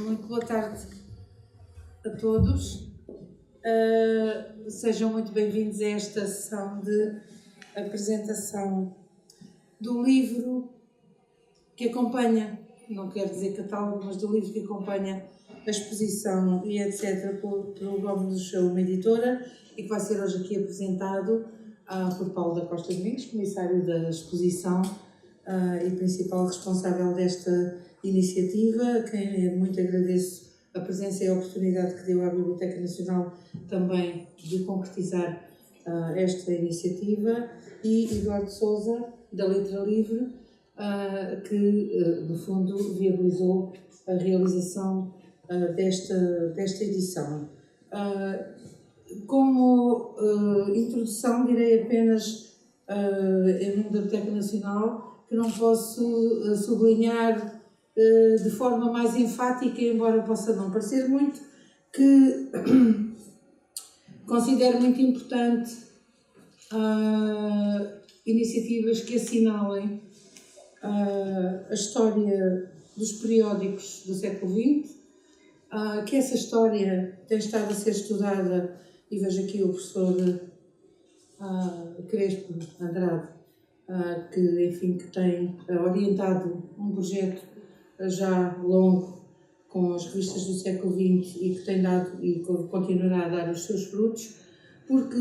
Muito boa tarde a todos. Sejam muito bem-vindos a esta sessão de apresentação do livro que acompanha, não quero dizer catálogo, mas do livro que acompanha a exposição e etc. pelo Gomes do Show, uma editora, e que vai ser hoje aqui apresentado por Paulo da Costa Domingos, comissário da exposição e principal responsável desta iniciativa, a quem muito agradeço a presença e a oportunidade que deu à Biblioteca Nacional também de concretizar esta iniciativa, e Eduardo Sousa, da Letra Livre, que no fundo viabilizou a realização desta edição. Como introdução, direi apenas, em nome da Biblioteca Nacional, que não posso sublinhar de forma mais enfática, embora possa não parecer muito, que considero muito importante iniciativas que assinalem a história dos periódicos do século XX, que essa história tem estado a ser estudada, e vejo aqui o professor Crespo Andrade, que tem orientado um projeto já longo com as revistas do século XX e que tem dado e continuará a dar os seus frutos, porque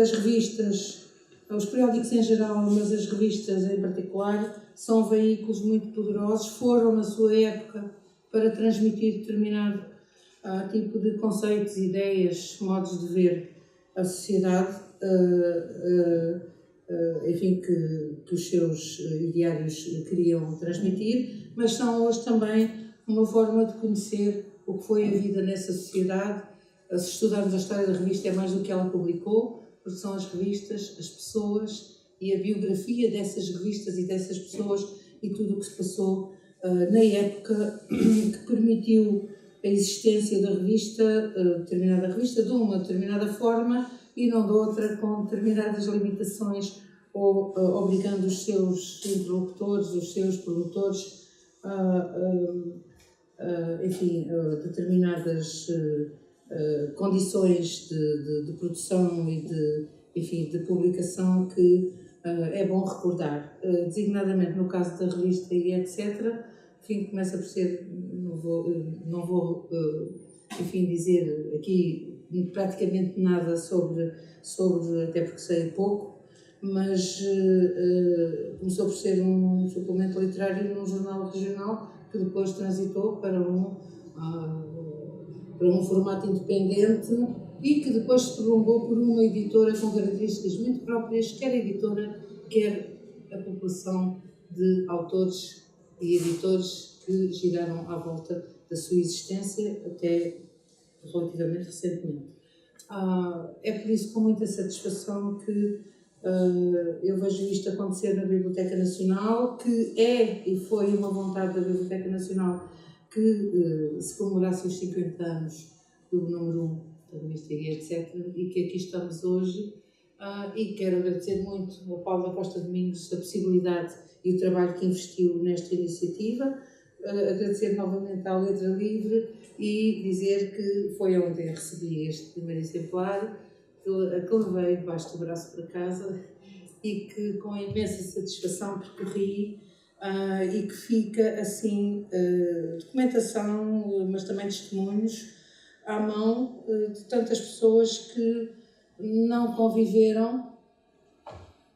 as revistas, os periódicos em geral, mas as revistas em particular, são veículos muito poderosos, foram na sua época para transmitir determinado tipo de conceitos, ideias, modos de ver a sociedade, que os seus ideários queriam transmitir, mas são hoje também uma forma de conhecer o que foi a vida nessa sociedade. Se estudarmos a história da revista, é mais do que ela publicou, porque são as revistas, as pessoas e a biografia dessas revistas e dessas pessoas e tudo o que se passou na época que permitiu a existência da revista, determinada revista, de uma determinada forma e não de outra, com determinadas limitações, ou obrigando os seus interlocutores, os seus produtores, determinadas condições de produção e de publicação que é bom recordar, designadamente no caso da revista e etc. Começa por ser, não vou dizer aqui praticamente nada sobre, até porque sei pouco, mas começou por ser um suplemento literário num jornal regional que depois transitou para um formato independente e que depois se prolongou por uma editora com características muito próprias, quer a editora, quer a população de autores e editores que giraram à volta da sua existência até relativamente recentemente. É por isso com muita satisfação que eu vejo isto acontecer na Biblioteca Nacional, que é e foi uma vontade da Biblioteca Nacional que se comemorasse os 50 anos do número 1 da revista e etc. E que aqui estamos hoje. E quero agradecer muito ao Paulo da Costa Domingos a possibilidade e o trabalho que investiu nesta iniciativa, agradecer novamente à Letra Livre e dizer que foi onde eu recebi este primeiro exemplar, que levei debaixo do braço para casa e que com imensa satisfação percorri, e que fica assim documentação, mas também testemunhos à mão de tantas pessoas que não conviveram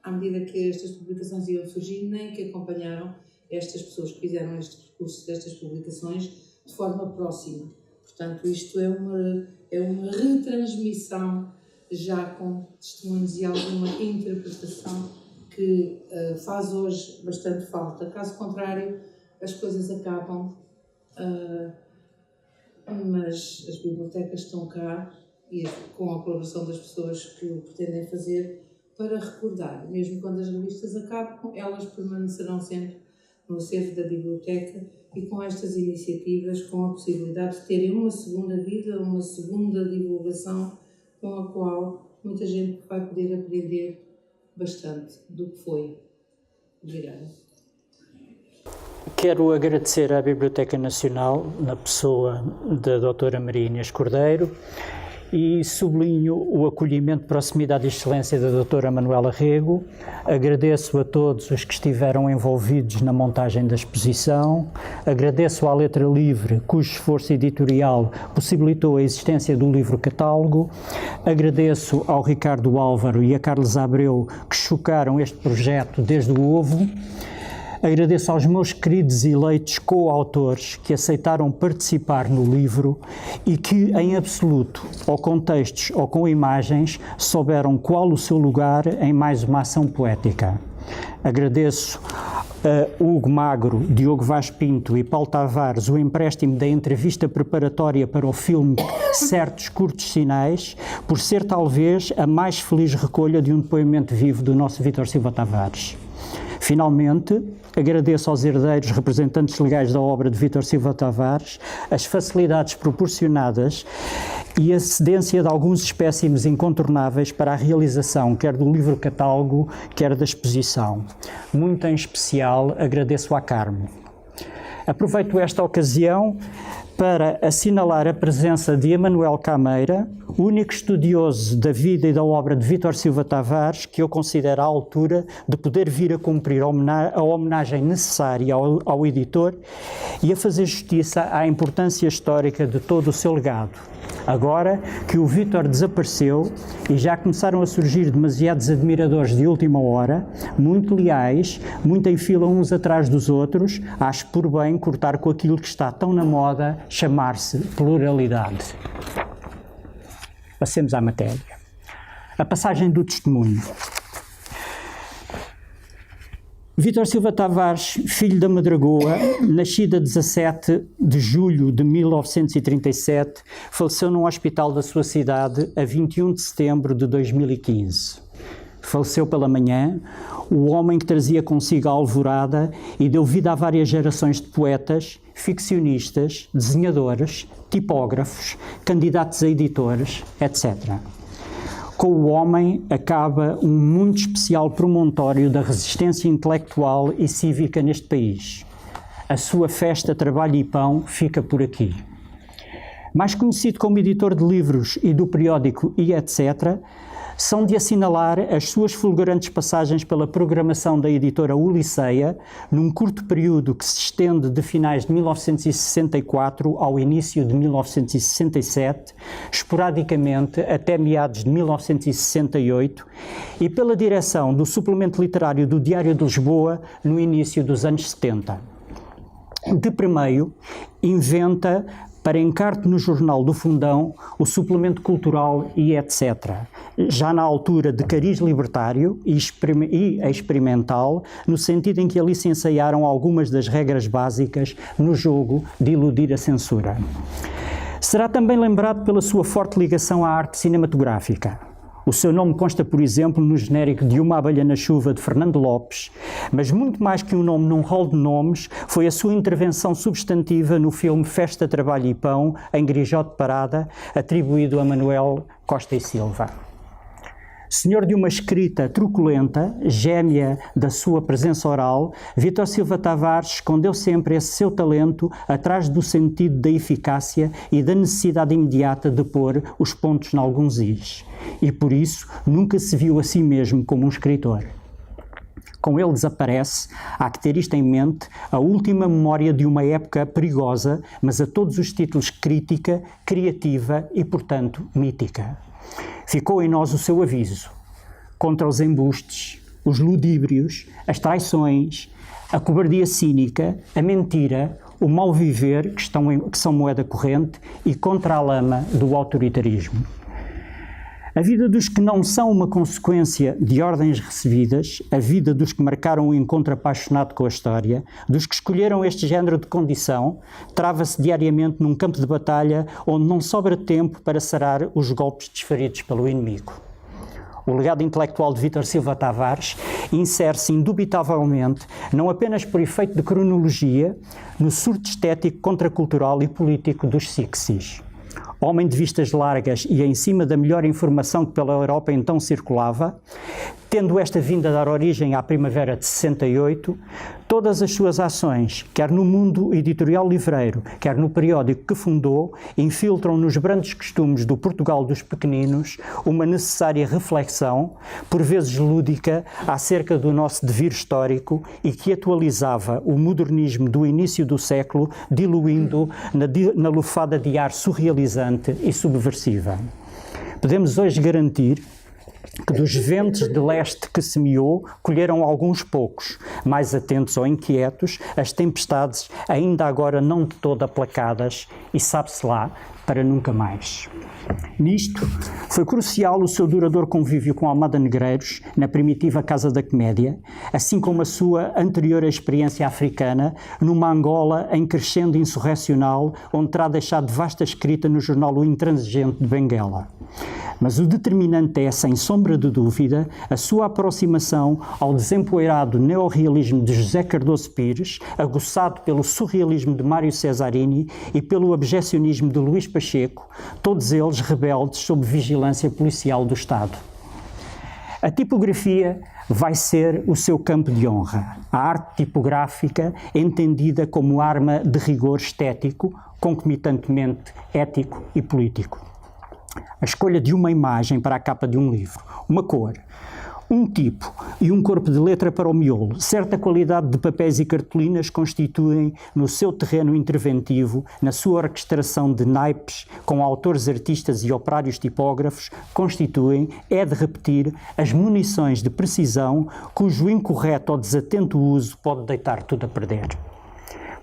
à medida que estas publicações iam surgindo, nem que acompanharam estas pessoas que fizeram este percurso destas publicações de forma próxima. Portanto, isto é uma retransmissão já com testemunhos e alguma interpretação que faz hoje bastante falta. Caso contrário, as coisas acabam, mas as bibliotecas estão cá e com a colaboração das pessoas que o pretendem fazer para recordar. Mesmo quando as revistas acabam, elas permanecerão sempre no acervo da biblioteca e com estas iniciativas, com a possibilidade de terem uma segunda vida, uma segunda divulgação com a qual muita gente vai poder aprender bastante do que foi. Obrigada. Quero agradecer à Biblioteca Nacional, na pessoa da doutora Maria Inês Cordeiro, e sublinho o acolhimento, proximidade e excelência da doutora Manuela Rego. Agradeço a todos os que estiveram envolvidos na montagem da exposição. Agradeço à Letra Livre, cujo esforço editorial possibilitou a existência do livro-catálogo. Agradeço ao Ricardo Álvaro e a Carlos Abreu, que chocaram este projeto desde o ovo. Agradeço aos meus queridos e eleitos coautores que aceitaram participar no livro e que, em absoluto, ou com textos ou com imagens, souberam qual o seu lugar em mais uma ação poética. Agradeço a Hugo Magro, Diogo Vaz Pinto e Paulo Tavares o empréstimo da entrevista preparatória para o filme Certos Curtos Sinais, por ser talvez a mais feliz recolha de um depoimento vivo do nosso Vítor Silva Tavares. Finalmente, agradeço aos herdeiros representantes legais da obra de Vítor Silva Tavares as facilidades proporcionadas e a cedência de alguns espécimes incontornáveis para a realização, quer do livro-catálogo, quer da exposição. Muito em especial, agradeço à Carmo. Aproveito esta ocasião para assinalar a presença de Emanuel Cameira, único estudioso da vida e da obra de Vítor Silva Tavares, que eu considero à altura de poder vir a cumprir a homenagem necessária ao editor e a fazer justiça à importância histórica de todo o seu legado. Agora que o Vítor desapareceu e já começaram a surgir demasiados admiradores de última hora, muito leais, muito em fila uns atrás dos outros, acho por bem cortar com aquilo que está tão na moda, chamar-se pluralidade. Passemos à matéria. A passagem do testemunho. Vítor Silva Tavares, filho da Madragoa, nascido a 17 de julho de 1937, faleceu num hospital da sua cidade a 21 de setembro de 2015. Faleceu pela manhã, o homem que trazia consigo a alvorada e deu vida a várias gerações de poetas, ficcionistas, desenhadores, tipógrafos, candidatos a editores, etc. Com o homem acaba um muito especial promontório da resistência intelectual e cívica neste país. A sua festa Trabalho e Pão fica por aqui. Mais conhecido como editor de livros e do periódico e etc., são de assinalar as suas fulgurantes passagens pela programação da editora Ulisseia, num curto período que se estende de finais de 1964 ao início de 1967, esporadicamente até meados de 1968, e pela direção do suplemento literário do Diário de Lisboa no início dos anos 70. De primeiro, inventa, para encarte no Jornal do Fundão, o suplemento cultural e etc., já na altura de cariz libertário e experimental, no sentido em que ali se ensaiaram algumas das regras básicas no jogo de iludir a censura. Será também lembrado pela sua forte ligação à arte cinematográfica. O seu nome consta, por exemplo, no genérico de Uma Abelha na Chuva, de Fernando Lopes, mas muito mais que um nome num rol de nomes, foi a sua intervenção substantiva no filme Festa, Trabalho e Pão, em Grijó de Parada, atribuído a Manuel Costa e Silva. Senhor de uma escrita truculenta, gêmea da sua presença oral, Vítor Silva Tavares escondeu sempre esse seu talento atrás do sentido da eficácia e da necessidade imediata de pôr os pontos em alguns is. E por isso nunca se viu a si mesmo como um escritor. Com ele desaparece, há que ter isto em mente, a última memória de uma época perigosa, mas a todos os títulos crítica, criativa e, portanto, mítica. Ficou em nós o seu aviso contra os embustes, os ludíbrios, as traições, a cobardia cínica, a mentira, o mal viver, que são moeda corrente, e contra a lama do autoritarismo. A vida dos que não são uma consequência de ordens recebidas, a vida dos que marcaram um encontro apaixonado com a história, dos que escolheram este género de condição, trava-se diariamente num campo de batalha onde não sobra tempo para sarar os golpes desferidos pelo inimigo. O legado intelectual de Vítor Silva Tavares insere-se indubitavelmente, não apenas por efeito de cronologia, no surto estético, contracultural e político dos Sixties. Homem de vistas largas e em cima da melhor informação que pela Europa então circulava, Tendo esta vindo a dar origem à primavera de 68, todas as suas ações, quer no mundo editorial livreiro, quer no periódico que fundou, infiltram nos brandos costumes do Portugal dos pequeninos uma necessária reflexão, por vezes lúdica, acerca do nosso devir histórico e que atualizava o modernismo do início do século, diluindo na lufada de ar surrealizante e subversiva. Podemos hoje garantir que dos ventos de leste que semeou, colheram alguns poucos, mais atentos ou inquietos, as tempestades ainda agora não de todo aplacadas e sabe-se lá, para nunca mais. Nisto, foi crucial o seu duradouro convívio com Almada Negreiros, na primitiva Casa da Comédia, assim como a sua anterior experiência africana, numa Angola em crescendo insurrecional, onde terá deixado vasta escrita no jornal O Intransigente de Benguela. Mas o determinante é, sem sombra de dúvida, a sua aproximação ao desempoeirado neorrealismo de José Cardoso Pires, aguçado pelo surrealismo de Mário Cesarini e pelo objecionismo de Luís Pacheco, todos eles rebeldes sob vigilância policial do Estado. A tipografia vai ser o seu campo de honra, a arte tipográfica entendida como arma de rigor estético, concomitantemente ético e político. A escolha de uma imagem para a capa de um livro, uma cor, um tipo e um corpo de letra para o miolo, certa qualidade de papéis e cartolinas constituem, no seu terreno interventivo, na sua orquestração de naipes, com autores, artistas e operários tipógrafos, constituem, é de repetir, as munições de precisão cujo incorreto ou desatento uso pode deitar tudo a perder.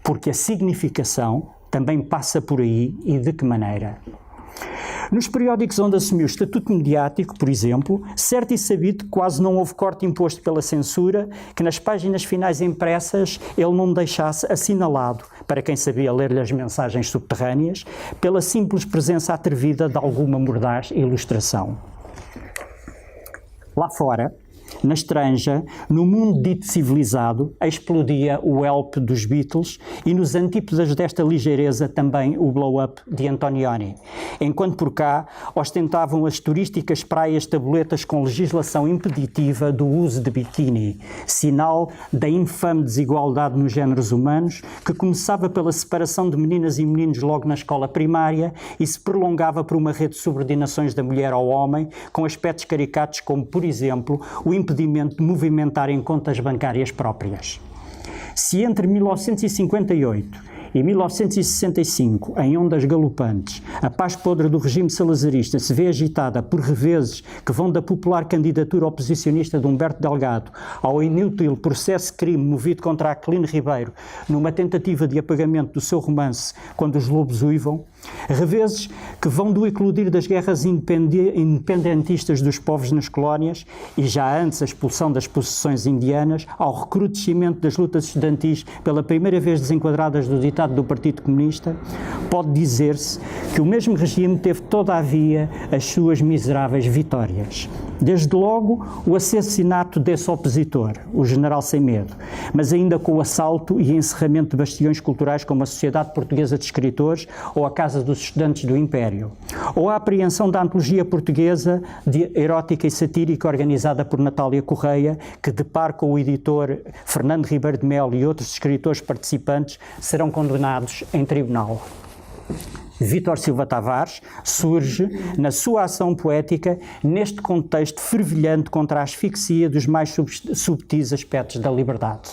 Porque a significação também passa por aí e de que maneira? Nos periódicos onde assumiu o estatuto mediático, por exemplo, certo e sabido que quase não houve corte imposto pela censura, que nas páginas finais impressas ele não deixasse assinalado, para quem sabia ler-lhe as mensagens subterrâneas, pela simples presença atrevida de alguma mordaz ilustração. Lá fora, na estranja, no mundo dito civilizado, explodia o Help dos Beatles e nos antípodas desta ligeireza também o blow-up de Antonioni, enquanto por cá ostentavam as turísticas praias tabuletas com legislação impeditiva do uso de biquíni, sinal da infame desigualdade nos géneros humanos, que começava pela separação de meninas e meninos logo na escola primária e se prolongava por uma rede de subordinações da mulher ao homem, com aspectos caricatos como, por exemplo, o impedimento de movimentarem contas bancárias próprias. Se entre 1958 e 1965, em ondas galopantes, a paz podre do regime salazarista se vê agitada por reveses que vão da popular candidatura oposicionista de Humberto Delgado ao inútil processo de crime movido contra Aquilino Ribeiro numa tentativa de apagamento do seu romance Quando os Lobos Uivam, reveses que vão do eclodir das guerras independentistas dos povos nas colónias e já antes a expulsão das possessões indianas ao recrudescimento das lutas estudantis pela primeira vez desenquadradas do ditado do Partido Comunista, pode dizer-se que o mesmo regime teve todavia as suas miseráveis vitórias. Desde logo o assassinato desse opositor, o general Sem Medo, mas ainda com o assalto e encerramento de bastiões culturais como a Sociedade Portuguesa de Escritores ou a Casa dos Estudantes do Império, ou a apreensão da antologia portuguesa de erótica e satírica organizada por Natália Correia, que de par com o editor Fernando Ribeiro de Melo e outros escritores participantes serão condenados em tribunal. Vítor Silva Tavares surge, na sua ação poética, neste contexto fervilhante contra a asfixia dos mais subtis aspectos da liberdade.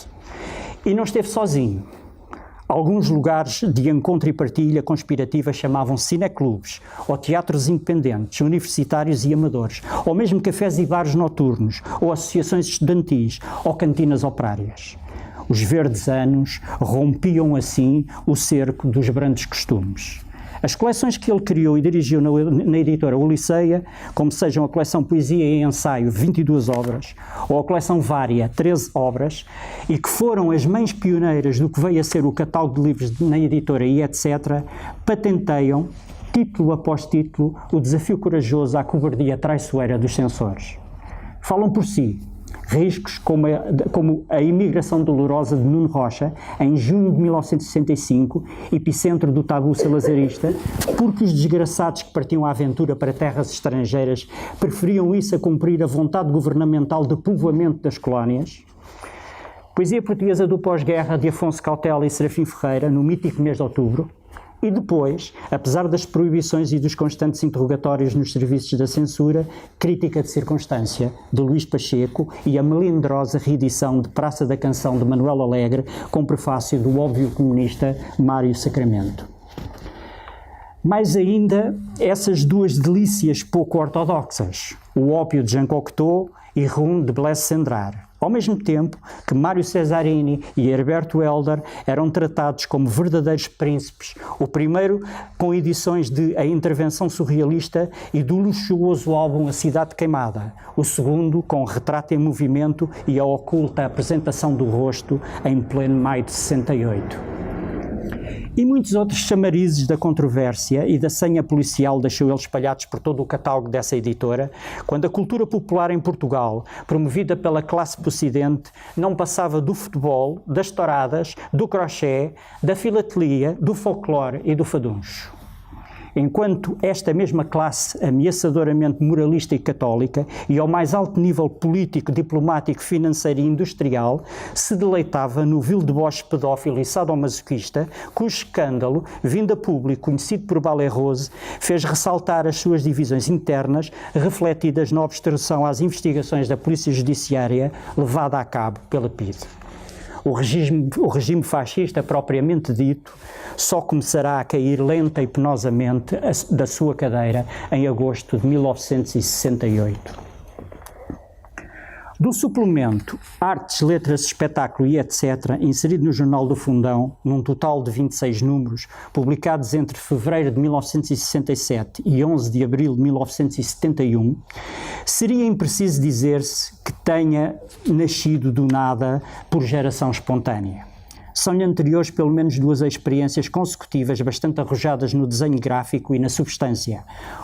E não esteve sozinho. Alguns lugares de encontro e partilha conspirativa chamavam-se cineclubes, ou teatros independentes, universitários e amadores, ou mesmo cafés e bares noturnos, ou associações estudantis, ou cantinas operárias. Os verdes anos rompiam assim o cerco dos brandos costumes. As coleções que ele criou e dirigiu na editora Oliceia, como sejam a coleção Poesia e Ensaio, 22 obras, ou a coleção Vária, 13 obras, e que foram as mães pioneiras do que veio a ser o catálogo de livros na editora e etc., patenteiam, título após título, o desafio corajoso à cobardia traiçoeira dos censores. Falam por si. Riscos como a imigração dolorosa de Nuno Rocha, em junho de 1965, epicentro do tabu salazarista, porque os desgraçados que partiam à aventura para terras estrangeiras preferiam isso a cumprir a vontade governamental de povoamento das colónias. Poesia portuguesa do pós-guerra de Afonso Cautela e Serafim Ferreira, no mítico mês de outubro. E depois, apesar das proibições e dos constantes interrogatórios nos serviços da censura, Crítica de Circunstância, de Luís Pacheco, e a melindrosa reedição de Praça da Canção de Manuel Alegre, com prefácio do óbvio comunista Mário Sacramento. Mais ainda, essas duas delícias pouco ortodoxas, o ópio de Jean Cocteau e Rum de Blaise Cendrars, ao mesmo tempo que Mário Cesarini e Herberto Helder eram tratados como verdadeiros príncipes, o primeiro com edições de A Intervenção Surrealista e do luxuoso álbum A Cidade Queimada, o segundo com Retrato em Movimento e a oculta apresentação do rosto em pleno maio de 68. E muitos outros chamarizes da controvérsia e da senha policial deixou eles espalhados por todo o catálogo dessa editora, quando a cultura popular em Portugal, promovida pela classe possidente, não passava do futebol, das touradas, do crochê, da filatelia, do folclore e do faduncho. Enquanto esta mesma classe ameaçadoramente moralista e católica e ao mais alto nível político, diplomático, financeiro e industrial se deleitava no vil deboche pedófilo e sadomasoquista, cujo escândalo, vindo a público, conhecido por Balé Rose, fez ressaltar as suas divisões internas, refletidas na obstrução às investigações da Polícia Judiciária levada a cabo pela PIDE. O regime fascista, propriamente dito, só começará a cair lenta e penosamente da sua cadeira em agosto de 1968. Do suplemento Artes, Letras, Espetáculo e etc., inserido no Jornal do Fundão, num total de 26 números, publicados entre fevereiro de 1967 e 11 de abril de 1971, seria impreciso dizer-se que tenha nascido do nada por geração espontânea. São-lhe anteriores pelo menos duas experiências consecutivas bastante arrojadas no desenho gráfico e na substância.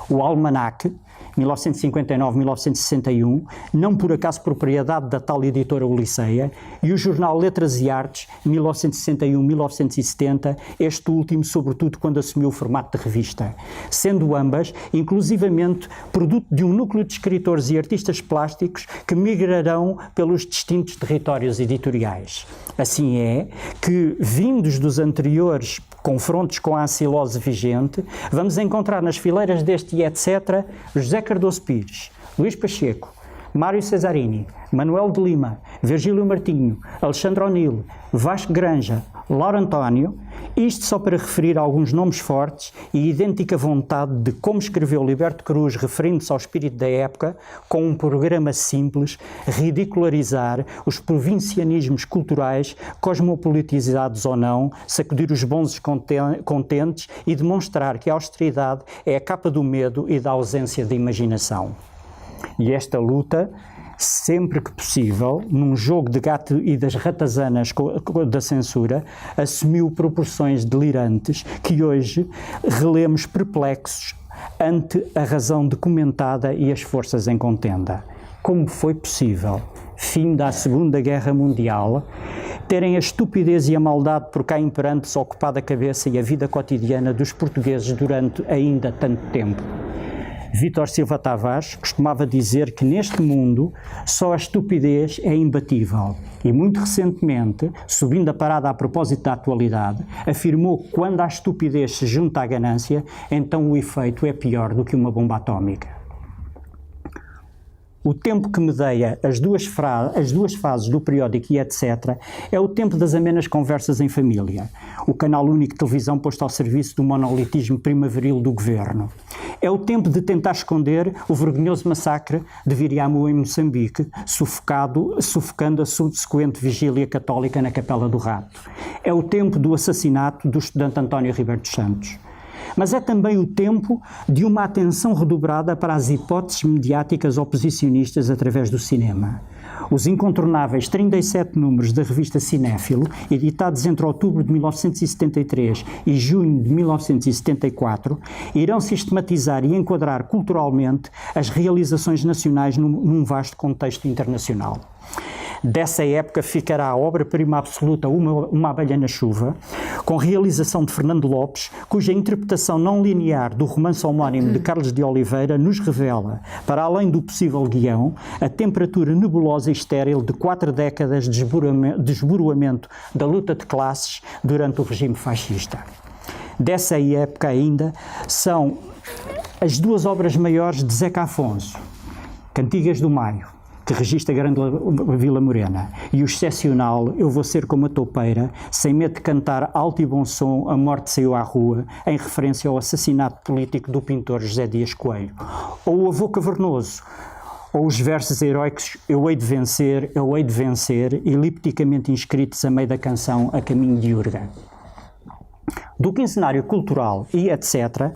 O Almanac, 1959-1961, não por acaso propriedade da tal editora Ulisseia, e o jornal Letras e Artes, 1961-1970, este último sobretudo quando assumiu o formato de revista, sendo ambas, inclusivamente, produto de um núcleo de escritores e artistas plásticos que migrarão pelos distintos territórios editoriais. Assim é que, vindos dos anteriores confrontos com a ancilose vigente, vamos encontrar nas fileiras deste e etc. José Cardoso Pires, Luís Pacheco, Mário Cesarini, Manuel de Lima, Virgílio Martinho, Alexandre O'Neill, Vasco Granja, Lauro António, isto só para referir alguns nomes fortes e idêntica vontade de, como escreveu Liberto Cruz referindo-se ao espírito da época, com um programa simples, ridicularizar os provincianismos culturais, cosmopolitizados ou não, sacudir os bons contentes e demonstrar que a austeridade é a capa do medo e da ausência de imaginação. E esta luta, sempre que possível, num jogo de gato e das ratazanas da censura, assumiu proporções delirantes que hoje relemos perplexos ante a razão documentada e as forças em contenda. Como foi possível, fim da Segunda Guerra Mundial, terem a estupidez e a maldade por cá imperantes ocupado a cabeça e a vida cotidiana dos portugueses durante ainda tanto tempo? Vítor Silva Tavares costumava dizer que neste mundo só a estupidez é imbatível e muito recentemente, subindo a parada a propósito da atualidade, afirmou que quando a estupidez se junta à ganância, então o efeito é pior do que uma bomba atómica. O tempo que medeia as duas fases do periódico e etc. é o tempo das amenas conversas em família, o canal único de televisão posto ao serviço do monolitismo primaveril do governo. É o tempo de tentar esconder o vergonhoso massacre de Viriamu em Moçambique, sufocando a subsequente vigília católica na Capela do Rato. É o tempo do assassinato do estudante António Ribeiro dos Santos. Mas é também o tempo de uma atenção redobrada para as hipóteses mediáticas oposicionistas através do cinema. Os incontornáveis 37 números da revista Cinéfilo, editados entre outubro de 1973 e junho de 1974, irão sistematizar e enquadrar culturalmente as realizações nacionais num vasto contexto internacional. Dessa época ficará a obra-prima absoluta Uma Abelha na Chuva, com realização de Fernando Lopes, cuja interpretação não linear do romance homónimo de Carlos de Oliveira nos revela, para além do possível guião, a temperatura nebulosa e estéril de 4 décadas de esboroamento da luta de classes durante o regime fascista. Dessa época ainda são as duas obras maiores de Zeca Afonso, Cantigas do Maio, que registra a grande Vila Morena, e o excepcional Eu Vou Ser Como a Toupeira, sem medo de cantar alto e bom som A Morte Saiu à Rua, em referência ao assassinato político do pintor José Dias Coelho, ou O Avô Cavernoso, ou os versos heróicos Eu Hei de Vencer, elipticamente inscritos a meio da canção A Caminho de Urga. Do quinzenário cultural e etc.,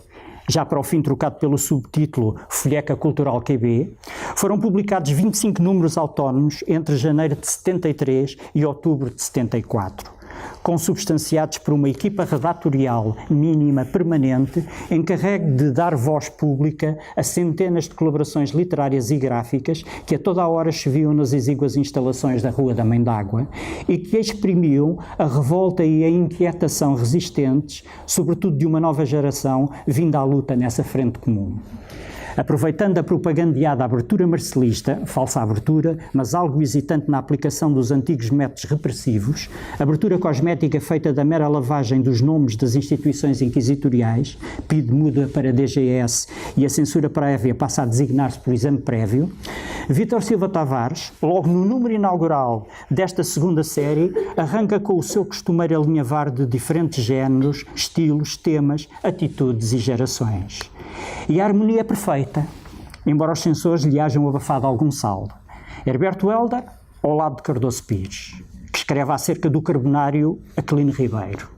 já para o fim trocado pelo subtítulo Folheca Cultural QB, foram publicados 25 números autónomos entre janeiro de 73 e outubro de 74, consubstanciados por uma equipa redatorial mínima permanente encarregue de dar voz pública a centenas de colaborações literárias e gráficas que a toda a hora se viam nas exíguas instalações da Rua da Mãe d'Água e que exprimiam a revolta e a inquietação resistentes, sobretudo de uma nova geração vinda à luta nessa frente comum. Aproveitando a propagandeada abertura marcelista, falsa abertura, mas algo hesitante na aplicação dos antigos métodos repressivos, abertura cosmética feita da mera lavagem dos nomes das instituições inquisitoriais, PIDE muda para DGS e a censura prévia passa a designar-se por exame prévio, Vítor Silva Tavares, logo no número inaugural desta segunda série, arranca com o seu costumeiro alinhavar de diferentes géneros, estilos, temas, atitudes e gerações. E a harmonia é perfeita, embora os censores lhe hajam abafado algum saldo. Herberto Helder, ao lado de Cardoso Pires, que escreve acerca do carbonário Aquilino Ribeiro.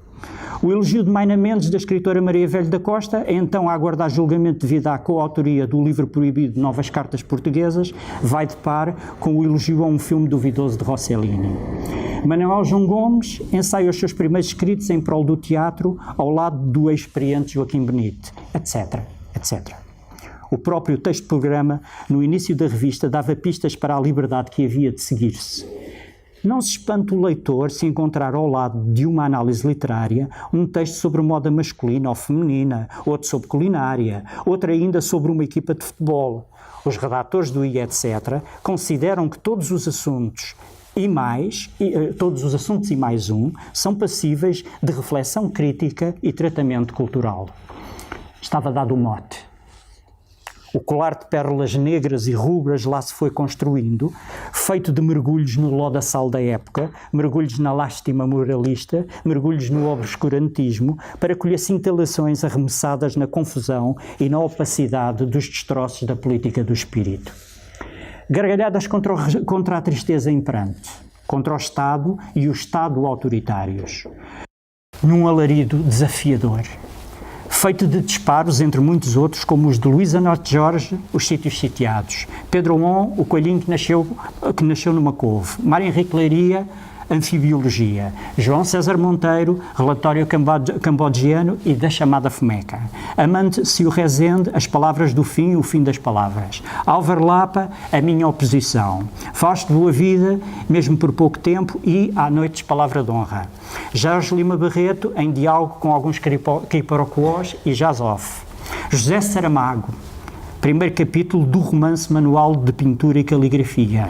O elogio de Mayna Mendes, da escritora Maria Velho da Costa, é então a aguardar julgamento devido à coautoria do livro proibido de Novas Cartas Portuguesas, vai de par com o elogio a um filme duvidoso de Rossellini. Manuel João Gomes ensaia os seus primeiros escritos em prol do teatro, ao lado do experiente Joaquim Benite, etc., etc. O próprio texto-programa, no início da revista, dava pistas para a liberdade que havia de seguir-se. Não se espanta o leitor se encontrar ao lado de uma análise literária um texto sobre moda masculina ou feminina, outro sobre culinária, outro ainda sobre uma equipa de futebol. Os redatores do etc. consideram que todos os assuntos e mais um são passíveis de reflexão crítica e tratamento cultural. Estava dado o mote. O colar de pérolas negras e rubras lá se foi construindo, feito de mergulhos no lodaçal da época, mergulhos na lástima moralista, mergulhos no obscurantismo, para colher cintelações arremessadas na confusão e na opacidade dos destroços da política do espírito. Gargalhadas contra a tristeza imperante, contra o Estado e o Estado autoritários, num alarido desafiador, feito de disparos, entre muitos outros, como os de Luísa Norte Jorge, Os Sítios Sitiados, Pedro On, o coelhinho que nasceu numa couve, Mário Henrique Leiria, Anfibiologia, João César Monteiro, Relatório Cambodgiano e da chamada Fomeca, Amante Cio Rezende, As Palavras do Fim e o Fim das Palavras, Álvaro Lapa, A Minha Oposição, Fausto Boa Vida, Mesmo por Pouco Tempo e À Noites Palavra de Honra, Jorge Lima Barreto, em diálogo com alguns quiproquós e jazz-off, José Saramago, primeiro capítulo do romance Manual de Pintura e Caligrafia,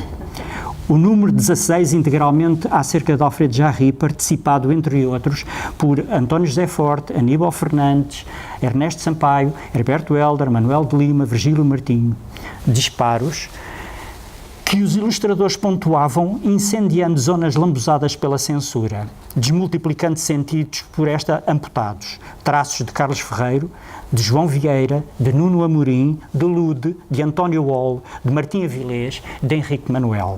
o número 16, integralmente acerca de Alfredo Jarry, participado, entre outros, por António José Forte, Aníbal Fernandes, Ernesto Sampaio, Herberto Helder, Manuel de Lima, Virgílio Martinho. Disparos que os ilustradores pontuavam incendiando zonas lambuzadas pela censura, desmultiplicando sentidos por esta amputados. Traços de Carlos Ferreiro, de João Vieira, de Nuno Amorim, de Lude, de António Wall, de Martim Avilés, de Henrique Manuel.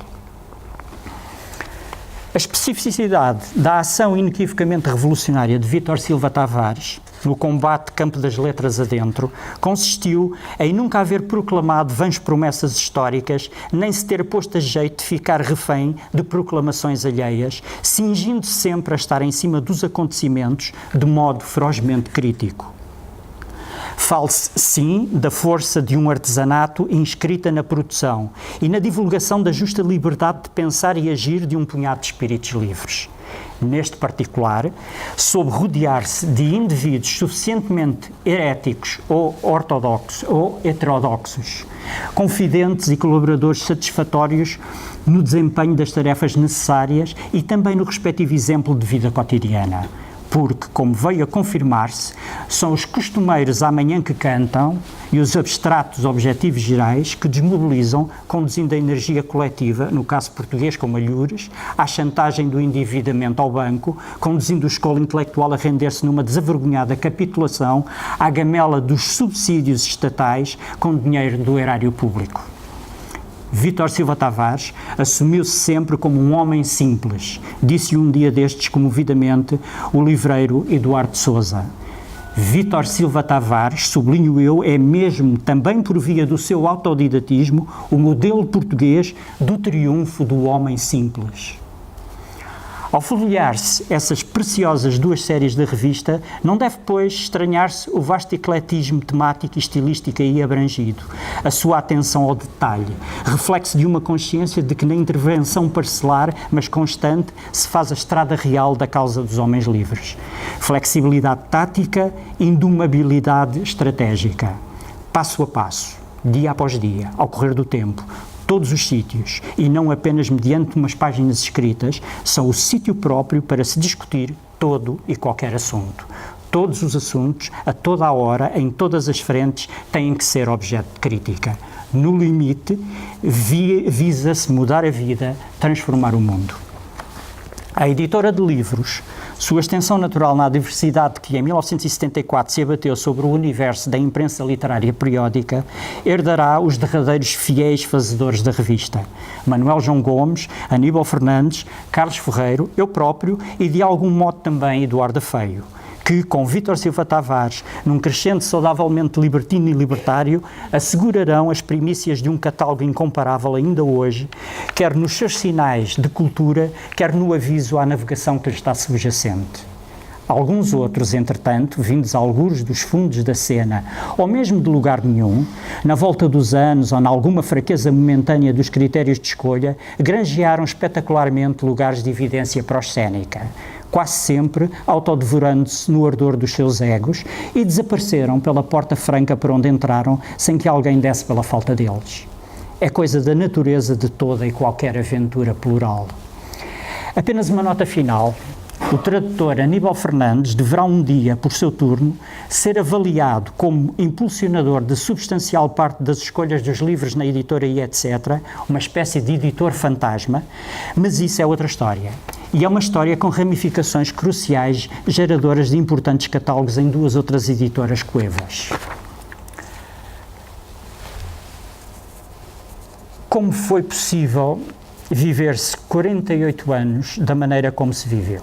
A especificidade da ação inequivocamente revolucionária de Vítor Silva Tavares, no combate campo das letras adentro, consistiu em nunca haver proclamado vãs promessas históricas, nem se ter posto a jeito de ficar refém de proclamações alheias, cingindo-se sempre a estar em cima dos acontecimentos de modo ferozmente crítico. Fale-se, sim, da força de um artesanato inscrita na produção e na divulgação da justa liberdade de pensar e agir de um punhado de espíritos livres. Neste particular, soube rodear-se de indivíduos suficientemente heréticos ou ortodoxos ou heterodoxos, confidentes e colaboradores satisfatórios no desempenho das tarefas necessárias e também no respectivo exemplo de vida cotidiana. Porque, como veio a confirmar-se, são os costumeiros amanhã que cantam e os abstratos objetivos gerais que desmobilizam, conduzindo a energia coletiva, no caso português como alhures, à chantagem do endividamento ao banco, conduzindo a escola intelectual a render-se numa desavergonhada capitulação à gamela dos subsídios estatais com dinheiro do erário público. Vítor Silva Tavares assumiu-se sempre como um homem simples, disse-lhe um dia destes comovidamente o livreiro Eduardo Sousa. Vítor Silva Tavares, sublinho eu, é mesmo, também por via do seu autodidatismo, o modelo português do triunfo do homem simples. Ao folhear-se essas preciosas duas séries da revista, não deve, pois, estranhar-se o vasto ecletismo temático e estilístico aí abrangido, a sua atenção ao detalhe, reflexo de uma consciência de que na intervenção parcelar, mas constante, se faz a estrada real da causa dos homens livres. Flexibilidade tática, indomabilidade estratégica. Passo a passo, dia após dia, ao correr do tempo, todos os sítios, e não apenas mediante umas páginas escritas, são o sítio próprio para se discutir todo e qualquer assunto. Todos os assuntos, a toda a hora, em todas as frentes, têm que ser objeto de crítica. No limite, visa-se mudar a vida, transformar o mundo. A editora de livros, sua extensão natural na diversidade que em 1974 se abateu sobre o universo da imprensa literária periódica, herdará os derradeiros fiéis fazedores da revista. Manuel João Gomes, Aníbal Fernandes, Carlos Ferreiro, eu próprio e de algum modo também Eduardo Feio, que, com Vítor Silva Tavares, num crescente saudavelmente libertino e libertário, assegurarão as primícias de um catálogo incomparável ainda hoje, quer nos seus sinais de cultura, quer no aviso à navegação que lhe está subjacente. Alguns outros, entretanto, vindos algures dos fundos da cena, ou mesmo de lugar nenhum, na volta dos anos ou em alguma fraqueza momentânea dos critérios de escolha, granjearam espetacularmente lugares de evidência proscénica, quase sempre autodevorando-se no ardor dos seus egos, e desapareceram pela porta franca por onde entraram, sem que alguém desse pela falta deles. É coisa da natureza de toda e qualquer aventura plural. Apenas uma nota final. O tradutor Aníbal Fernandes deverá um dia, por seu turno, ser avaliado como impulsionador de substancial parte das escolhas dos livros na editora e etc., uma espécie de editor fantasma, mas isso é outra história. E é uma história com ramificações cruciais, geradoras de importantes catálogos em duas outras editoras coevas. Como foi possível viver-se 48 anos da maneira como se viveu?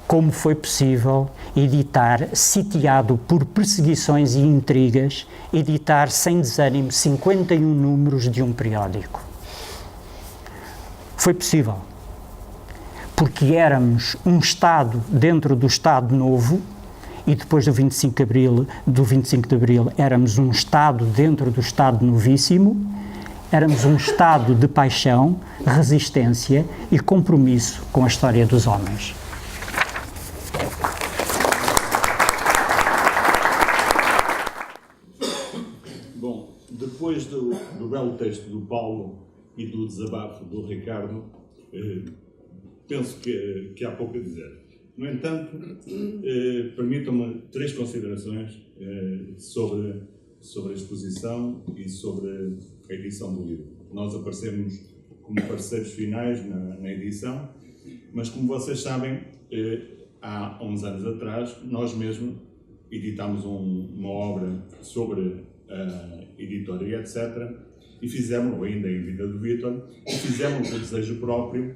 Como foi possível editar, sitiado por perseguições e intrigas, editar sem desânimo 51 números de um periódico? Foi possível. Porque éramos um Estado dentro do Estado Novo, e depois do 25 de Abril éramos um Estado dentro do Estado Novíssimo, éramos um Estado de paixão, resistência e compromisso com a história dos homens. Bom, depois do belo texto do Paulo e do desabafo do Ricardo, penso que há pouco a dizer. No entanto, permitam-me 3 considerações sobre a exposição e sobre a edição do livro. Nós aparecemos como parceiros finais na edição, mas como vocês sabem, há uns anos atrás, nós mesmos editámos uma obra sobre a editora e etc., e fizemos, ou ainda em vida do Vítor, e fizemos o desejo próprio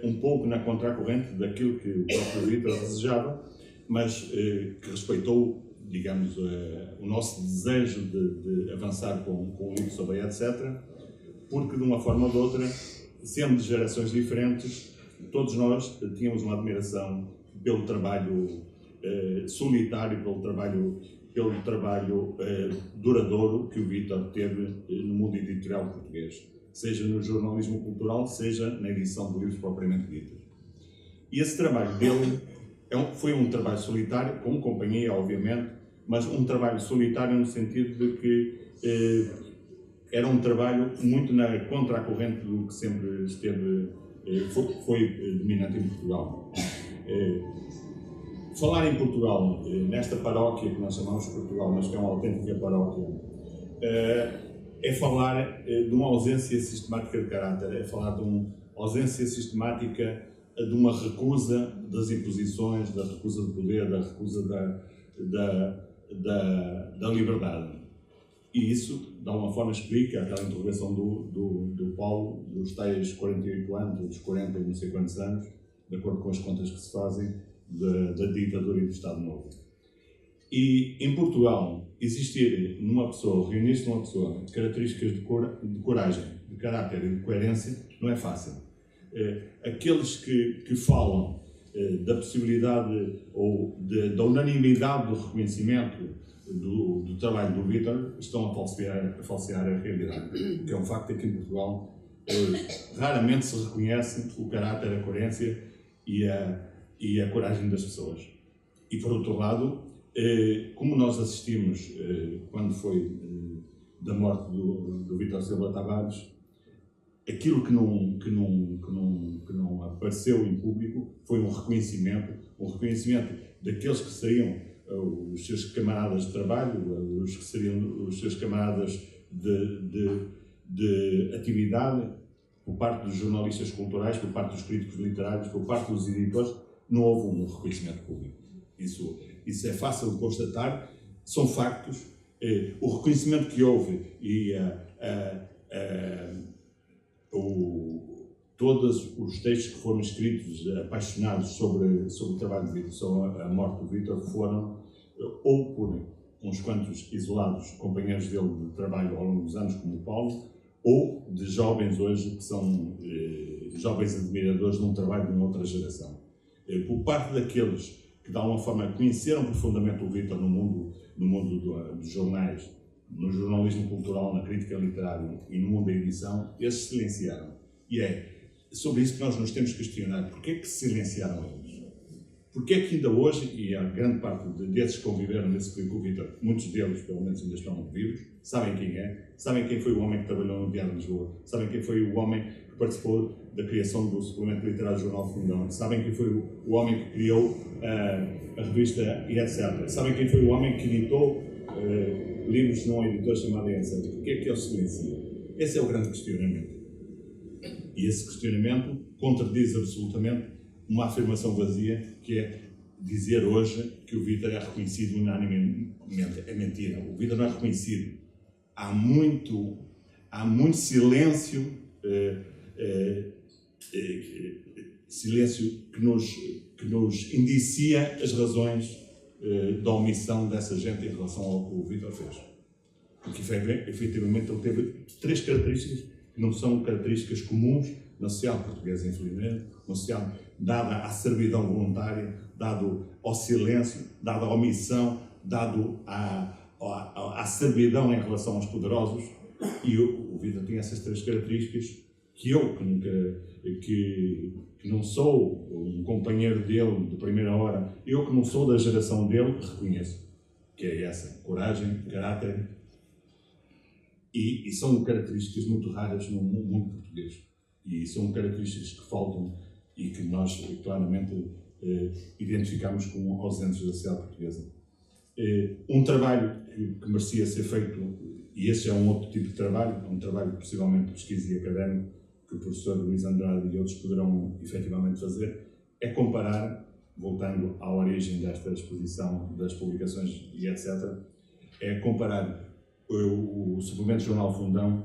um pouco na contracorrente daquilo que o próprio Vítor desejava, mas que respeitou, digamos, o nosso desejo de avançar com o livro sobre a etc., porque de uma forma ou de outra, sendo de gerações diferentes, todos nós tínhamos uma admiração pelo trabalho solitário, pelo trabalho duradouro que o Vítor teve no mundo editorial português, seja no jornalismo cultural, seja na edição de livros propriamente ditos. E esse trabalho dele foi um trabalho solitário, com companhia, obviamente, mas um trabalho solitário no sentido de que era um trabalho muito na contracorrente do que sempre foi dominante em Portugal. Falar em Portugal, nesta paróquia que nós chamamos de Portugal, mas que é uma autêntica paróquia, é falar de uma ausência sistemática de caráter, é falar de uma ausência sistemática de uma recusa das imposições, da recusa do poder, da recusa da liberdade. E isso, de alguma forma, explica aquela interrogação do Paulo, dos tais 48 anos, dos 40 e não sei quantos anos, de acordo com as contas que se fazem, da ditadura e do Estado Novo. E em Portugal, existir numa pessoa, reunir-se numa pessoa, características de coragem, de caráter e de coerência, não é fácil. Aqueles que falam da possibilidade ou da unanimidade do reconhecimento do trabalho do Vítor estão a falsear a realidade, que é um facto que em Portugal raramente se reconhece o caráter, a coerência e a coragem das pessoas. E por outro lado, como nós assistimos quando foi da morte do Vítor Silva Tavares, aquilo que não apareceu em público foi um reconhecimento daqueles que seriam os seus camaradas de trabalho, os que seriam os seus camaradas de atividade, por parte dos jornalistas culturais, por parte dos críticos literários, por parte dos editores. Não houve um reconhecimento público. Isso é fácil de constatar, são factos. O reconhecimento que houve e todos os textos que foram escritos apaixonados sobre o trabalho de Vítor, sobre a morte do Vítor, foram ou por uns quantos isolados companheiros dele de trabalho ao longo dos anos, como o Paulo, ou de jovens hoje que são jovens admiradores de um trabalho de uma outra geração. Por parte daqueles que de alguma forma conheceram profundamente o Vítor no mundo dos jornais, no jornalismo cultural, na crítica literária e no mundo da edição, esses silenciaram. E é sobre isso que nós nos temos que questionar. Porquê é que se silenciaram eles? Porquê é que ainda hoje, e a grande parte desses que conviveram nesse período com o Vítor, muitos deles, pelo menos, ainda estão vivos, sabem quem é, sabem quem foi o homem que trabalhou no Diário de Lisboa, sabem quem foi o homem que participou da criação do suplemento literário do Jornal Fundão, sabem quem foi o homem que criou a revista e etc. Sabem quem foi o homem que editou livros num editor chamado etc. Porquê é que eles silenciam? Esse é o grande questionamento. E esse questionamento contradiz absolutamente uma afirmação vazia, que é dizer hoje que o Vítor é reconhecido unanimemente. É mentira. O Vítor não é reconhecido. Há muito silêncio, silêncio que nos indicia as razões da omissão dessa gente em relação ao que o Vítor fez. Porque, efetivamente, ele teve três características que não são características comuns na sociedade portuguesa, infelizmente, uma sociedade dada à servidão voluntária, dado ao silêncio, dado à omissão, dado à servidão em relação aos poderosos. E o Vítor tinha essas três características que eu, que não sou um companheiro dele de primeira hora, eu que não sou da geração dele, reconheço, que é essa: coragem, caráter, e são características muito raras no mundo português. E são características que faltam e que nós claramente identificamos como ausentes da sociedade portuguesa. Um trabalho que merecia ser feito, e esse é um outro tipo de trabalho, é um trabalho possivelmente de pesquisa e académico, que o professor Luís Andrade e outros poderão efetivamente fazer, é comparar, voltando à origem desta exposição, das publicações e etc., é comparar o suplemento Jornal Fundão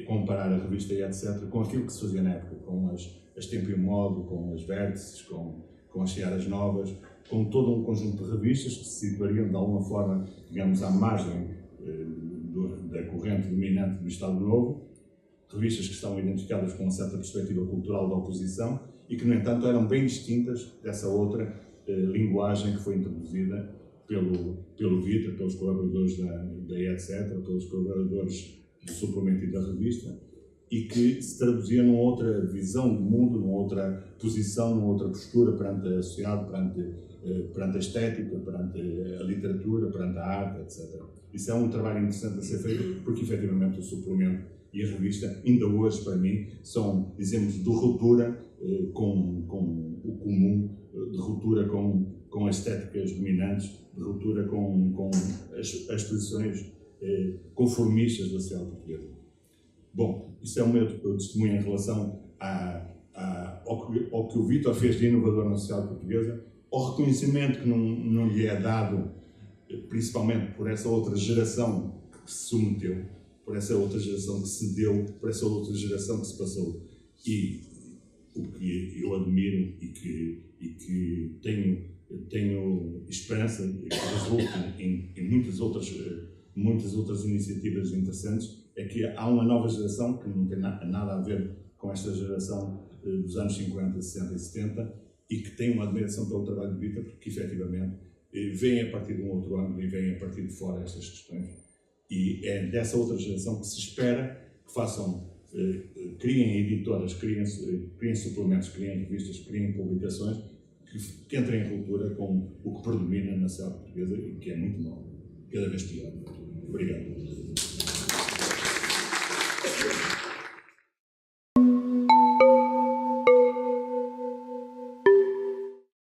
comparar a revista e etc. com aquilo que se fazia na época, com as Tempo e Modo, com as Vértices, com as Searas Novas, com todo um conjunto de revistas que se situariam de alguma forma, digamos, à margem da corrente dominante do Estado Novo, revistas que estavam identificadas com uma certa perspectiva cultural da oposição e que, no entanto, eram bem distintas dessa outra linguagem que foi introduzida pelo Vítor, pelos colaboradores da ETC, pelos colaboradores do suplemento e da revista, e que se traduzia numa outra visão do mundo, numa outra posição, numa outra postura perante a sociedade, perante a estética, perante a literatura, perante a arte, etc. Isso é um trabalho interessante a ser feito, porque efetivamente o suplemento e a revista, ainda hoje para mim, são, dizemos, de ruptura com o comum, de ruptura com as estéticas dominantes, de ruptura com as posições conformistas da sociedade portuguesa. Bom, isso é o meu testemunho em relação ao que o Vítor fez de inovador na sociedade portuguesa, ao reconhecimento que não lhe é dado, principalmente por essa outra geração que se submeteu, por essa outra geração que se deu, por essa outra geração que se passou. E o que eu admiro e que tenho esperança que resulte em muitas outras iniciativas interessantes, é que há uma nova geração que não tem nada a ver com esta geração dos anos 50, 60 e 70 e que tem uma admiração pelo trabalho de Vítor, porque efetivamente vem a partir de um outro ângulo e vem a partir de fora estas questões. E é dessa outra geração que se espera que façam, criem editoras, criem suplementos, criem revistas, criem publicações que entrem em ruptura com o que predomina na sociedade portuguesa e que é muito mau, cada vez pior. Obrigado.